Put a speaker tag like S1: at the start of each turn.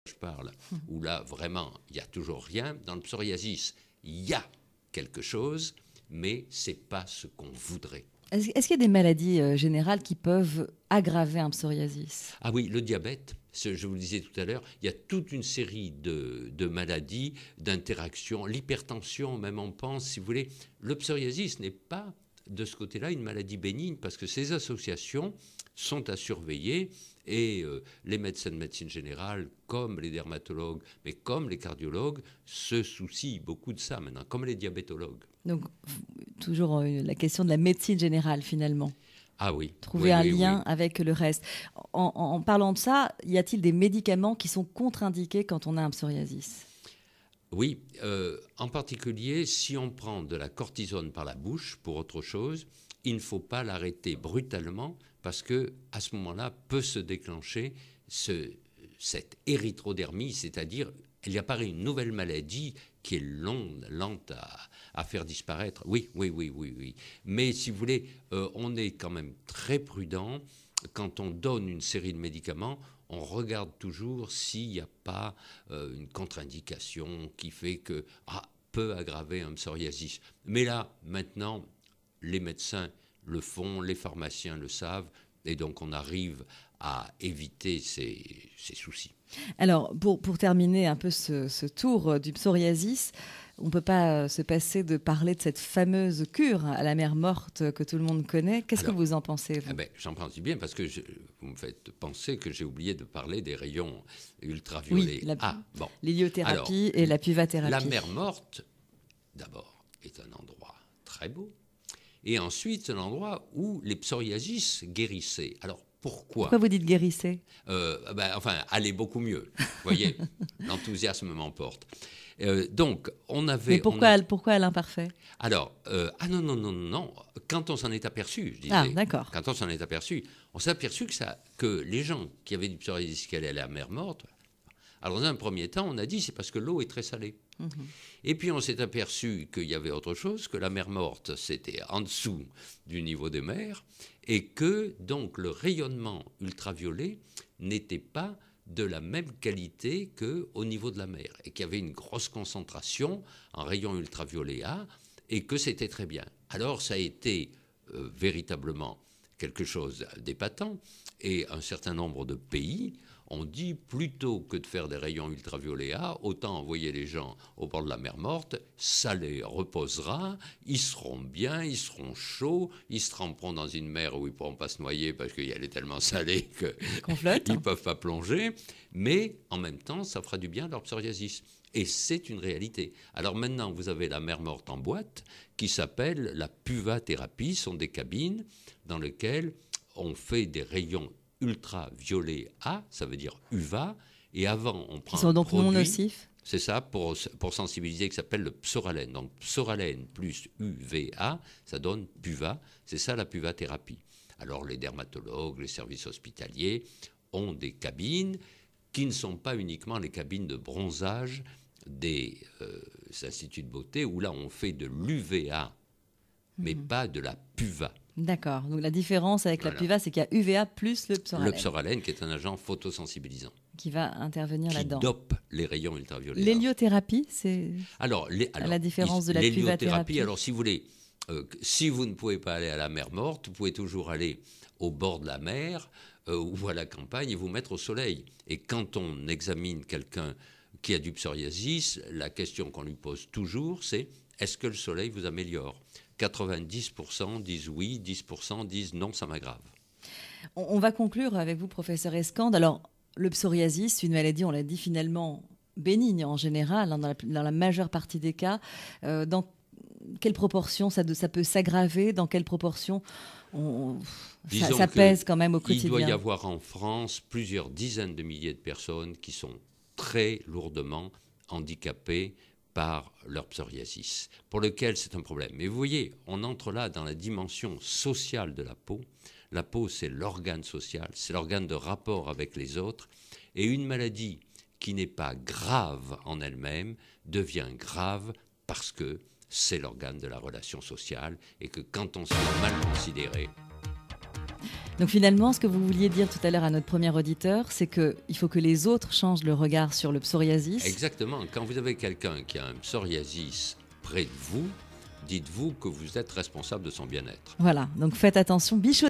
S1: je parle, où là, vraiment, il n'y a toujours rien. Dans le psoriasis, il y a quelque chose, mais ce n'est pas ce qu'on voudrait.
S2: Est-ce qu'il y a des maladies générales qui peuvent aggraver un psoriasis?
S1: Ah oui, le diabète, je vous le disais tout à l'heure, il y a toute une série de maladies, d'interactions, l'hypertension, même on pense, si vous voulez. Le psoriasis n'est pas, de ce côté-là, une maladie bénigne, parce que ces associations sont à surveiller, et les médecins de médecine générale, comme les dermatologues, mais comme les cardiologues, se soucient beaucoup de ça maintenant, comme les diabétologues.
S2: Donc, toujours la question de la médecine générale, finalement.
S1: Ah oui.
S2: Trouver un lien avec le reste. En parlant de ça, y a-t-il des médicaments qui sont contre-indiqués quand on a un psoriasis?
S1: Oui, en particulier, si on prend de la cortisone par la bouche pour autre chose, il ne faut pas l'arrêter brutalement parce que à ce moment-là peut se déclencher cette érythrodermie, c'est-à-dire il apparaît une nouvelle maladie qui est lente à faire disparaître. Oui. Mais si vous voulez, on est quand même très prudent quand on donne une série de médicaments. On regarde toujours s'il n'y a pas une contre-indication qui fait que peut aggraver un psoriasis. Mais là, maintenant, les médecins le font, les pharmaciens le savent, et donc on arrive à éviter ces soucis.
S2: Alors, pour terminer un peu ce tour du psoriasis, on ne peut pas se passer de parler de cette fameuse cure à la mer morte que tout le monde connaît. Qu'est-ce que vous en pensez, vous?
S1: J'en pense bien parce que vous me faites penser que j'ai oublié de parler des rayons ultraviolets.
S2: Oui, l'héliothérapie et la puvathérapie.
S1: La mer morte, d'abord, est un endroit très beau. Et ensuite, un endroit où les psoriasis guérissaient. Alors, pourquoi
S2: vous dites guérissez?
S1: Allez beaucoup mieux. Vous voyez, l'enthousiasme m'emporte. Donc, on avait...
S2: Mais pourquoi l'imparfait?
S1: Alors, non. Quand on s'en est aperçu, je disais.
S2: Ah, d'accord.
S1: Quand on s'en est aperçu, on s'est aperçu que les gens qui avaient du psoriasis qui allaient à la mer morte, alors dans un premier temps, on a dit c'est parce que l'eau est très salée. Mmh. Et puis on s'est aperçu qu'il y avait autre chose, que la mer morte, c'était en dessous du niveau des mers, et que donc le rayonnement ultraviolet n'était pas de la même qualité qu'au niveau de la mer, et qu'il y avait une grosse concentration en rayons ultraviolets A, et que c'était très bien. Alors ça a été véritablement quelque chose d'épatant, et un certain nombre de pays ont dit plutôt que de faire des rayons ultraviolets A, autant envoyer les gens au bord de la mer morte, ça les reposera, ils seront bien, ils seront chauds, ils se tremperont dans une mer où ils ne pourront pas se noyer parce qu'elle est tellement salée qu'ils ne peuvent pas plonger, mais en même temps, ça fera du bien à leur psoriasis. Et c'est une réalité. Alors maintenant, vous avez la mer morte en boîte qui s'appelle la puvathérapie. Ce sont des cabines dans lesquelles on fait des rayons ultraviolet A, ça veut dire UVA, et avant on prend
S2: un donc produit, non nocifs.
S1: C'est ça, pour sensibiliser, qui s'appelle le psoralène. Donc psoralène plus UVA, ça donne PUVA, c'est ça la puvathérapie. Alors les dermatologues, les services hospitaliers ont des cabines qui ne sont pas uniquement les cabines de bronzage des instituts de beauté, où là on fait de l'UVA, mais pas de la PUVA.
S2: D'accord. Donc la différence avec la PUVA, c'est qu'il y a UVA plus le psoralène.
S1: Le psoralène, qui est un agent photosensibilisant.
S2: Qui va intervenir là-dedans.
S1: Qui dope les rayons ultraviolets.
S2: L'héliothérapie, c'est à la différence de la puvathérapie.
S1: Alors, si vous voulez, si vous ne pouvez pas aller à la mer morte, vous pouvez toujours aller au bord de la mer ou à la campagne et vous mettre au soleil. Et quand on examine quelqu'un qui a du psoriasis, la question qu'on lui pose toujours, c'est est-ce que le soleil vous améliore ? 90% disent oui, 10% disent non, ça m'aggrave.
S2: On va conclure avec vous, professeur Escande. Alors, le psoriasis, c'est une maladie, on l'a dit, finalement bénigne en général, dans la majeure partie des cas. Dans quelle proportion ça peut s'aggraver? Dans quelle proportion ça pèse quand même au quotidien?
S1: Il doit y avoir en France plusieurs dizaines de milliers de personnes qui sont très lourdement handicapées par leur psoriasis, pour lequel c'est un problème. Mais vous voyez, on entre là dans la dimension sociale de la peau. La peau, c'est l'organe social, c'est l'organe de rapport avec les autres. Et une maladie qui n'est pas grave en elle-même devient grave parce que c'est l'organe de la relation sociale et que quand on se fait mal considéré,
S2: Donc finalement, ce que vous vouliez dire tout à l'heure à notre premier auditeur, c'est qu'il faut que les autres changent le regard sur le psoriasis.
S1: Exactement. Quand vous avez quelqu'un qui a un psoriasis près de vous, dites-vous que vous êtes responsable de son bien-être.
S2: Voilà, donc faites attention. Bichot